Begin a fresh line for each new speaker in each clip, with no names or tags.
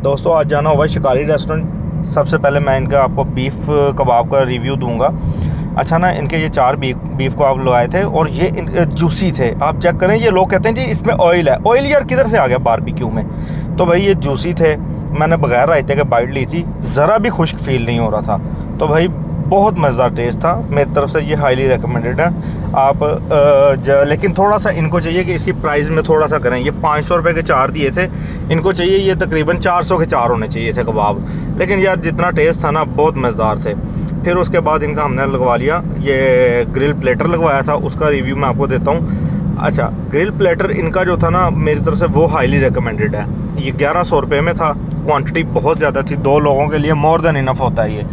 दोस्तों आज जाना होगा शिकारी रेस्टोरेंट। सबसे पहले मैं इनका आपको बीफ कबाब का रिव्यू दूंगा। अच्छा ना, इनके ये 4 बीफ कबाब लगाए थे और ये जूसी थे। आप चेक करें, ये लोग कहते हैं जी इसमें ऑयल है। ऑयल यार किधर से आ गया बारबेक्यू में? तो भाई ये जूसी थे। मैंने बगैर रायते के बाइट ली थी, ज़रा भी खुश्क फील नहीं हो रहा था। तो भाई बहुत मज़ेदार टेस्ट था। मेरी तरफ से ये हाईली रिकमेंडेड है। आप लेकिन थोड़ा सा इनको चाहिए कि इसकी प्राइस में थोड़ा सा करें। ये 500 रुपये के 4 दिए थे, इनको चाहिए ये तकरीबन 400 के 4 होने चाहिए थे कबाब। लेकिन यार जितना टेस्ट था ना, बहुत मज़ेदार थे। फिर उसके बाद इनका हमने लगवा लिया, ये ग्रिल प्लेटर लगवाया था, उसका रिव्यू मैं आपको देता हूँ। अच्छा, ग्रिल प्लेटर इनका जो था ना, मेरी तरफ से वो हाईली रिकमेंडेड है। ये 1100 रुपये में था। क्वांटिटी बहुत ज़्यादा थी, 2 लोगों के लिए मोर देन इनफ होता है ये।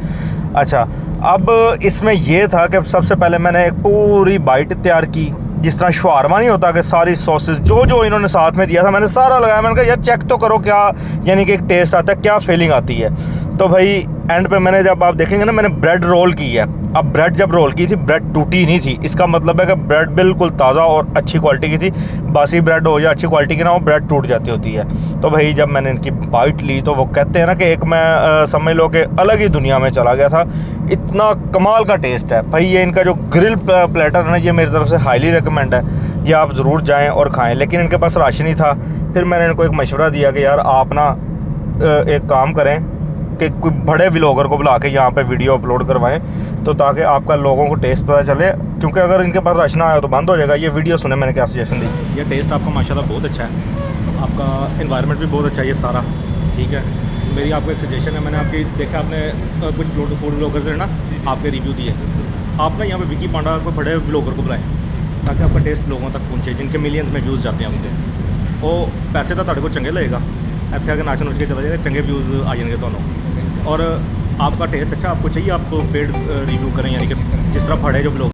अच्छा, अब इसमें ये था कि सबसे पहले मैंने एक पूरी बाइट तैयार की, जिस तरह शवारमा नहीं होता कि सारी सॉसेस जो जो इन्होंने साथ में दिया था मैंने सारा लगाया। मैंने कहा यार चेक तो करो क्या यानी कि एक टेस्ट आता है, क्या फीलिंग आती है। तो भाई एंड पे मैंने, जब आप देखेंगे ना, मैंने ब्रेड रोल की है। अब ब्रेड जब रोल की थी, ब्रेड टूटी नहीं थी। इसका मतलब है कि ब्रेड बिल्कुल ताज़ा और अच्छी क्वालिटी की थी। बासी ब्रेड हो या अच्छी क्वालिटी की ना, वो ब्रेड टूट जाती होती है। तो भाई जब मैंने इनकी बाइट ली तो वो कहते हैं ना कि एक मैं समझ लो कि अलग ही दुनिया में चला गया था। इतना कमाल का टेस्ट है भाई। ये इनका जो ग्रिल प्लेटर है ना, ये मेरी तरफ से हाईली रिकमेंड है। ये आप ज़रूर जाएँ और खाएँ। लेकिन इनके पास राशन ही था। फिर मैंने इनको एक मशवरा दिया कि यार आप ना एक काम करें कि कोई बड़े व्लॉगर को बुला के यहाँ पे वीडियो अपलोड करवाएं, तो ताकि आपका लोगों को टेस्ट पता चले। क्योंकि अगर इनके पास राशन आया तो बंद हो जाएगा। ये वीडियो सुने मैंने क्या सजेशन दी।
ये टेस्ट आपका माशाल्लाह बहुत अच्छा है, आपका एनवायरनमेंट भी बहुत अच्छा है ये सारा, ठीक है। मेरी आपको एक सजेशन है, मैंने आपकी देखा, आपने कुछ फूड व्लॉगर्स ने ना आपके रिव्यू दिए। आप ना यहाँ पे विकी पांडा को बड़े व्लॉगर को बुलाएं, ताकि आपका टेस्ट लोगों तक पहुँचे, जिनके मिलियंस में व्यूज़ जाते हैं उनके। वो पैसे तो को चंगे लगेगा, अच्छा अगर नाशन उसके चला जाएगा, चंगे व्यूज़ आ जाएंगे तो। और आपका टेस्ट अच्छा आपको चाहिए, आप पेड रिव्यू करें, यानी कि जिस तरह फड़े जो लोग